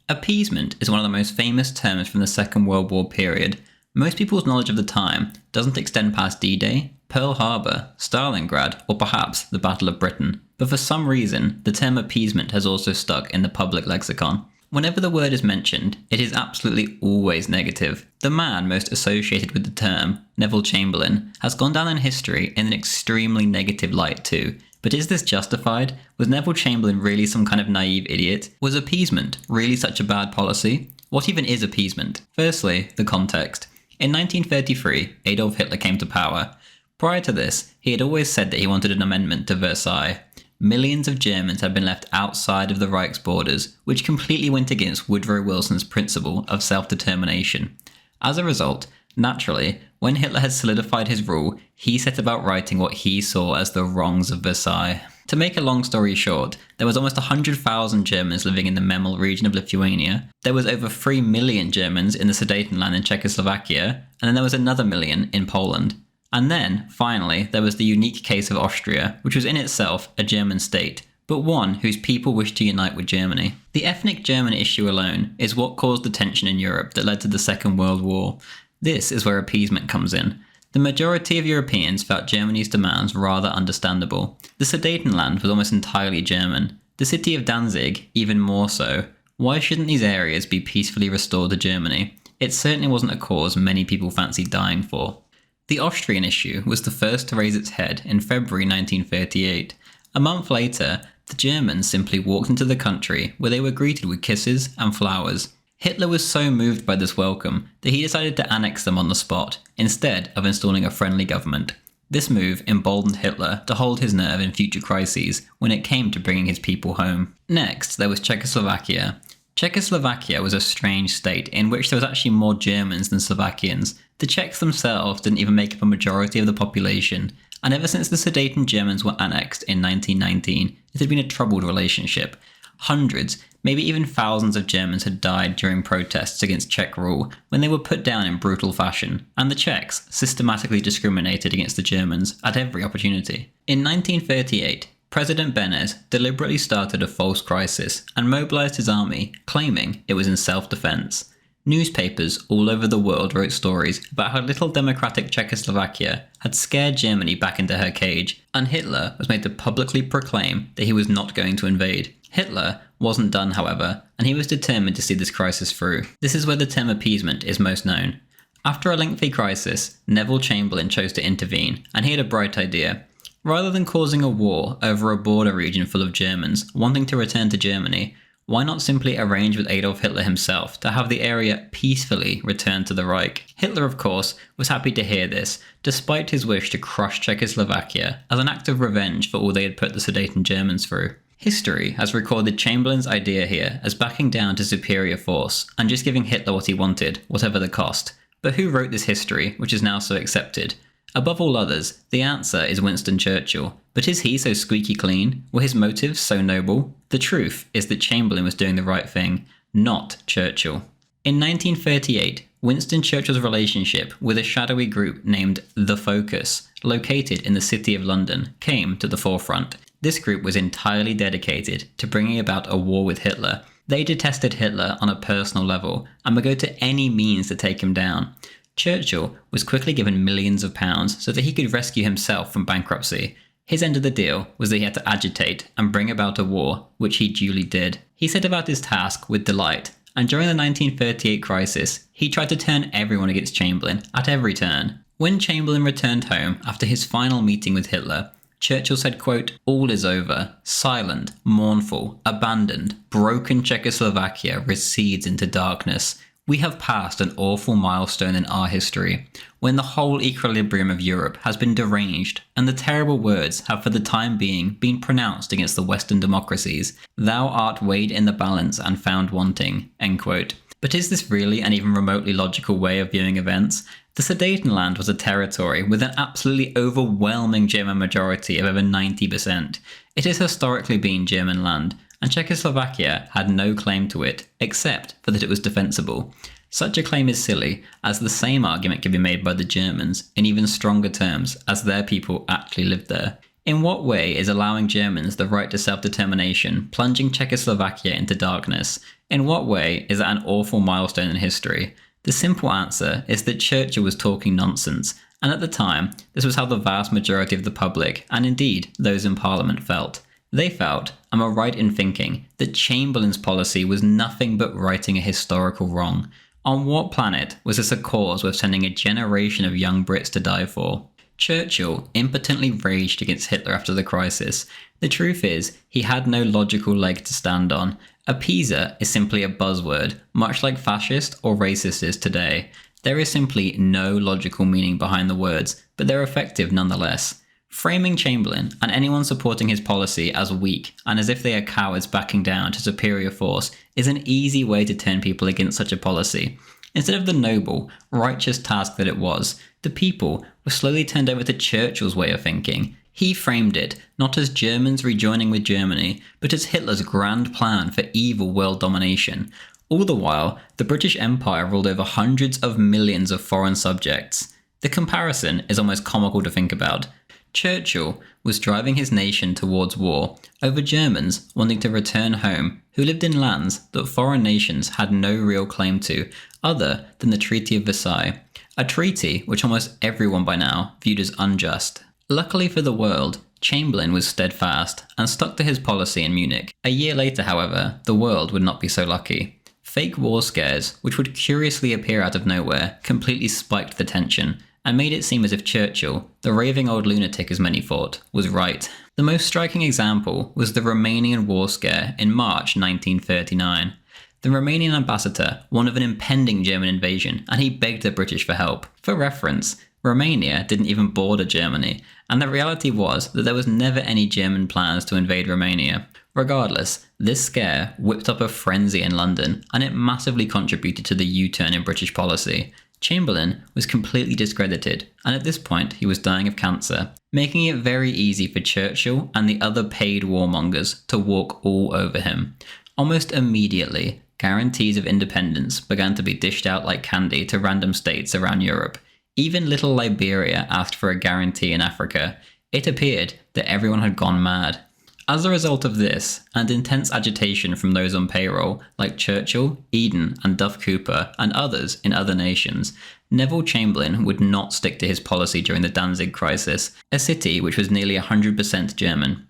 Appeasement is one of the most famous terms from the Second World War period. Most people's knowledge of the time doesn't extend past D-Day, Pearl Harbor, Stalingrad, or perhaps the Battle of Britain, but for some reason, the term appeasement has also stuck in the public lexicon. Whenever the word is mentioned, it is absolutely always negative. The man most associated with the term, Neville Chamberlain, has gone down in history in an extremely negative light too. But is this justified? Was Neville Chamberlain really some kind of naive idiot? Was appeasement really such a bad policy? What even is appeasement? Firstly, the context. In 1933, Adolf Hitler came to power. Prior to this, he had always said that he wanted an amendment to Versailles. Millions of Germans had been left outside of the Reich's borders, which completely went against Woodrow Wilson's principle of self-determination. As a result, naturally, when Hitler had solidified his rule, he set about righting what he saw as the wrongs of Versailles. To make a long story short, there was almost 100,000 Germans living in the Memel region of Lithuania, there was over 3 million Germans in the Sudetenland in Czechoslovakia, and then there was another million in Poland. And then, finally, there was the unique case of Austria, which was in itself a German state, but one whose people wished to unite with Germany. The ethnic German issue alone is what caused the tension in Europe that led to the Second World War. This is where appeasement comes in. The majority of Europeans felt Germany's demands rather understandable. The Sudetenland was almost entirely German. The city of Danzig, even more so. Why shouldn't these areas be peacefully restored to Germany? It certainly wasn't a cause many people fancied dying for. The Austrian issue was the first to raise its head in February 1938. A month later, the Germans simply walked into the country where they were greeted with kisses and flowers. Hitler was so moved by this welcome that he decided to annex them on the spot, instead of installing a friendly government. This move emboldened Hitler to hold his nerve in future crises when it came to bringing his people home. Next, there was Czechoslovakia. Czechoslovakia was a strange state in which there was actually more Germans than Slovakians. The Czechs themselves didn't even make up a majority of the population, and ever since the Sudeten Germans were annexed in 1919, it had been a troubled relationship. Hundreds, maybe even thousands of Germans had died during protests against Czech rule when they were put down in brutal fashion, and the Czechs systematically discriminated against the Germans at every opportunity. In 1938, President Beneš deliberately started a false crisis and mobilized his army, claiming it was in self-defense. Newspapers all over the world wrote stories about how little democratic Czechoslovakia had scared Germany back into her cage, and Hitler was made to publicly proclaim that he was not going to invade. Hitler wasn't done, however, and he was determined to see this crisis through. This is where the term appeasement is most known. After a lengthy crisis, Neville Chamberlain chose to intervene, and he had a bright idea. Rather than causing a war over a border region full of Germans wanting to return to Germany, why not simply arrange with Adolf Hitler himself to have the area peacefully return to the Reich? Hitler, of course, was happy to hear this, despite his wish to crush Czechoslovakia as an act of revenge for all they had put the Sudeten Germans through. History has recorded Chamberlain's idea here as backing down to superior force and just giving Hitler what he wanted, whatever the cost. But who wrote this history, which is now so accepted? Above all others, the answer is Winston Churchill. But is he so squeaky clean? Were his motives so noble? The truth is that Chamberlain was doing the right thing, not Churchill. In 1938, Winston Churchill's relationship with a shadowy group named The Focus, located in the City of London, came to the forefront. This group was entirely dedicated to bringing about a war with Hitler. They detested Hitler on a personal level and would go to any means to take him down. Churchill was quickly given millions of pounds so that he could rescue himself from bankruptcy. His end of the deal was that he had to agitate and bring about a war, which he duly did. He set about his task with delight, and during the 1938 crisis, he tried to turn everyone against Chamberlain at every turn. When Chamberlain returned home after his final meeting with Hitler, Churchill said, quote, "All is over. Silent, mournful, abandoned, broken Czechoslovakia recedes into darkness. We have passed an awful milestone in our history, when the whole equilibrium of Europe has been deranged, and the terrible words have for the time being been pronounced against the Western democracies. Thou art weighed in the balance and found wanting." End quote. But is this really an even remotely logical way of viewing events? The Sudetenland was a territory with an absolutely overwhelming German majority of over 90%. It has historically been German land, and Czechoslovakia had no claim to it, except for that it was defensible. Such a claim is silly, as the same argument can be made by the Germans, in even stronger terms, as their people actually lived there. In what way is allowing Germans the right to self-determination plunging Czechoslovakia into darkness? In what way is that an awful milestone in history? The simple answer is that Churchill was talking nonsense, and at the time, this was how the vast majority of the public, and indeed those in Parliament, felt. They felt, am I right in thinking, that Chamberlain's policy was nothing but righting a historical wrong? On what planet was this a cause worth sending a generation of young Brits to die for? Churchill impotently raged against Hitler after the crisis. The truth is, he had no logical leg to stand on. Appeaser is simply a buzzword, much like fascist or racist is today. There is simply no logical meaning behind the words, but they're effective nonetheless. Framing Chamberlain and anyone supporting his policy as weak and as if they are cowards backing down to superior force is an easy way to turn people against such a policy. Instead of the noble, righteous task that it was, the people were slowly turned over to Churchill's way of thinking. He framed it not as Germans rejoining with Germany, but as Hitler's grand plan for evil world domination. All the while, the British Empire ruled over hundreds of millions of foreign subjects. The comparison is almost comical to think about. Churchill was driving his nation towards war over Germans wanting to return home who lived in lands that foreign nations had no real claim to other than the Treaty of Versailles, a treaty which almost everyone by now viewed as unjust. Luckily for the world, Chamberlain was steadfast and stuck to his policy in Munich. A year later, however, the world would not be so lucky. Fake war scares, which would curiously appear out of nowhere, completely spiked the tension and made it seem as if Churchill, the raving old lunatic as many thought, was right. The most striking example was the Romanian war scare in March 1939. The Romanian ambassador warned of an impending German invasion, and he begged the British for help. For reference, Romania didn't even border Germany, and the reality was that there was never any German plans to invade Romania. Regardless, this scare whipped up a frenzy in London, and it massively contributed to the U-turn in British policy. Chamberlain was completely discredited, and at this point he was dying of cancer, making it very easy for Churchill and the other paid warmongers to walk all over him. Almost immediately, guarantees of independence began to be dished out like candy to random states around Europe. Even little Liberia asked for a guarantee in Africa. It appeared that everyone had gone mad. As a result of this, and intense agitation from those on payroll, like Churchill, Eden, and Duff Cooper, and others in other nations, Neville Chamberlain would not stick to his policy during the Danzig crisis, a city which was nearly 100% German.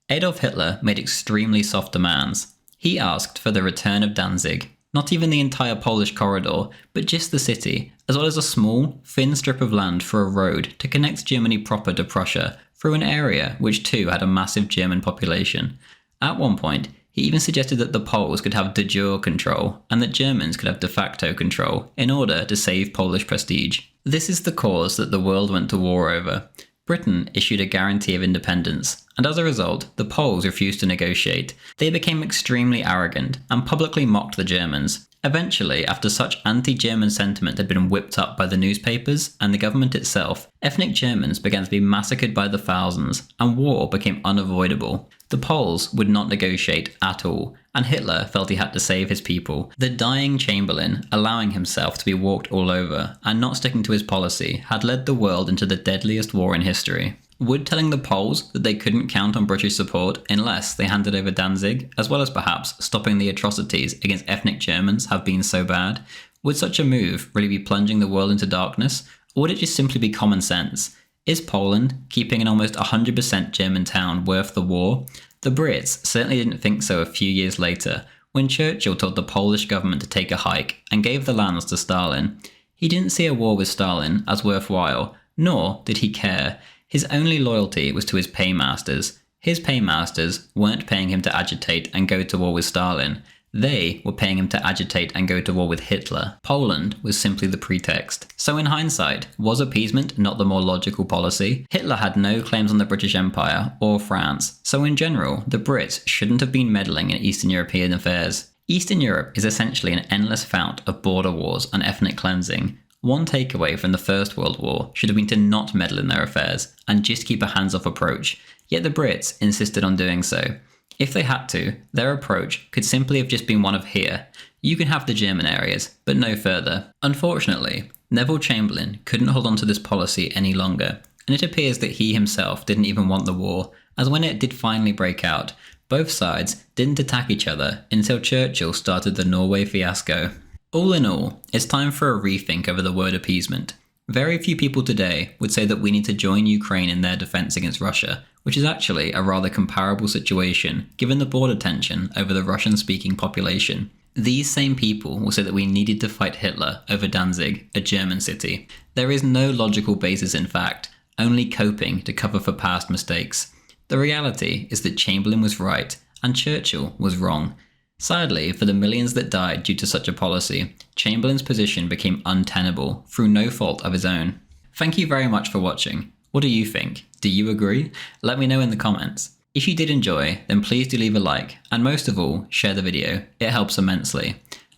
Adolf Hitler made extremely soft demands. He asked for the return of Danzig, not even the entire Polish corridor, but just the city, as well as a small, thin strip of land for a road to connect Germany proper to Prussia, through an area which too had a massive German population. At one point, he even suggested that the Poles could have de jure control, and that Germans could have de facto control, in order to save Polish prestige. This is the cause that the world went to war over. Britain issued a guarantee of independence, and as a result, the Poles refused to negotiate. They became extremely arrogant, and publicly mocked the Germans. Eventually, after such anti-German sentiment had been whipped up by the newspapers and the government itself, ethnic Germans began to be massacred by the thousands, and war became unavoidable. The Poles would not negotiate at all, and Hitler felt he had to save his people. The dying Chamberlain, allowing himself to be walked all over, and not sticking to his policy, had led the world into the deadliest war in history. Would telling the Poles that they couldn't count on British support unless they handed over Danzig, as well as perhaps stopping the atrocities against ethnic Germans, have been so bad? Would such a move really be plunging the world into darkness, or would it just simply be common sense? Is Poland, keeping an almost 100% German town, worth the war? The Brits certainly didn't think so a few years later, when Churchill told the Polish government to take a hike and gave the lands to Stalin. He didn't see a war with Stalin as worthwhile, nor did he care. His only loyalty was to his paymasters. His paymasters weren't paying him to agitate and go to war with Stalin. They were paying him to agitate and go to war with Hitler. Poland was simply the pretext. So in hindsight, was appeasement not the more logical policy? Hitler had no claims on the British Empire or France, so in general, the Brits shouldn't have been meddling in Eastern European affairs. Eastern Europe is essentially an endless fount of border wars and ethnic cleansing. One takeaway from the First World War should have been to not meddle in their affairs and just keep a hands-off approach, yet the Brits insisted on doing so. If they had to, their approach could simply have just been one of here. You can have the German areas, but no further. Unfortunately, Neville Chamberlain couldn't hold on to this policy any longer, and it appears that he himself didn't even want the war, as when it did finally break out, Both sides didn't attack each other until Churchill started the Norway fiasco. All in all, it's time for a rethink over the word appeasement. Very few people today would say that we need to join Ukraine in their defense against Russia, which is actually a rather comparable situation given the border tension over the Russian-speaking population. These same people will say that we needed to fight Hitler over Danzig, a German city. There is no logical basis in fact, only coping to cover for past mistakes. The reality is that Chamberlain was right and Churchill was wrong. Sadly, for the millions that died due to such a policy, Chamberlain's position became untenable through no fault of his own. Thank you very much for watching. What do you think? Do you agree? Let me know in the comments. If you did enjoy, then please do leave a like, and most of all, share the video. It helps immensely.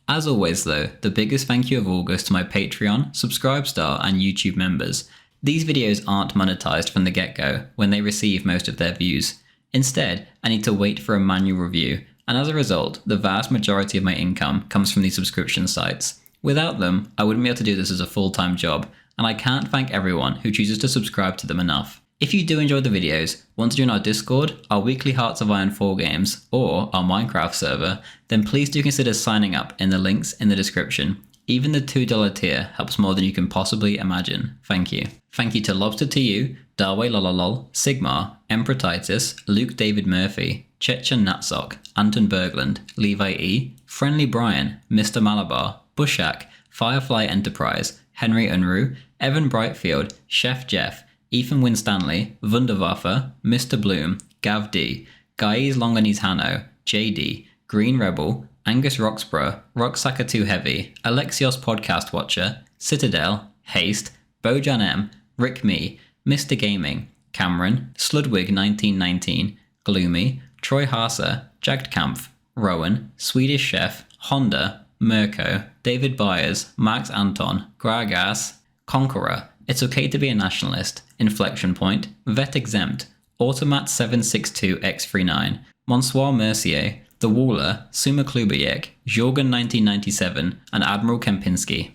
As always though, the biggest thank you of all goes to my Patreon, Subscribestar and YouTube members. These videos aren't monetized from the get-go when they receive most of their views. Instead, I need to wait for a manual review, and as a result, the vast majority of my income comes from these subscription sites. Without them, I wouldn't be able to do this as a full-time job, and I can't thank everyone who chooses to subscribe to them enough. If you do enjoy the videos, want to join our Discord, our weekly Hearts of Iron 4 games, or our Minecraft server, then please do consider signing up in the links in the description. Even the $2 tier helps more than you can possibly imagine. Thank you. Thank you to Lobster to You, Darway Lololol, Sigmar, Emperor Titus, Luke David Murphy, Chechen Natsok, Anton Berglund, Levi E, Friendly Brian, Mr. Malabar, Bushak, Firefly Enterprise, Henry Unruh, Evan Brightfield, Chef Jeff, Ethan Winstanley, Wunderwaffe, Mr. Bloom, Gav D, Gaiz Longanese Hanno, JD, Green Rebel, Angus Roxburgh, Rocksaka Too Heavy, Alexios Podcast Watcher, Citadel, Haste, Bojan M, Rick Me, Mr. Gaming, Cameron, Sludwig 1919, Gloomy, Troy Harser, Jagged Kampf, Rowan, Swedish Chef, Honda, Mirko, David Byers, Max Anton, Gragas, Conqueror, It's Okay to Be a Nationalist, Inflection Point, Vet Exempt, Automat 762X39, Monsoir Mercier, The Waller, Suma Klubayek, Jorgen 1997, and Admiral Kempinski.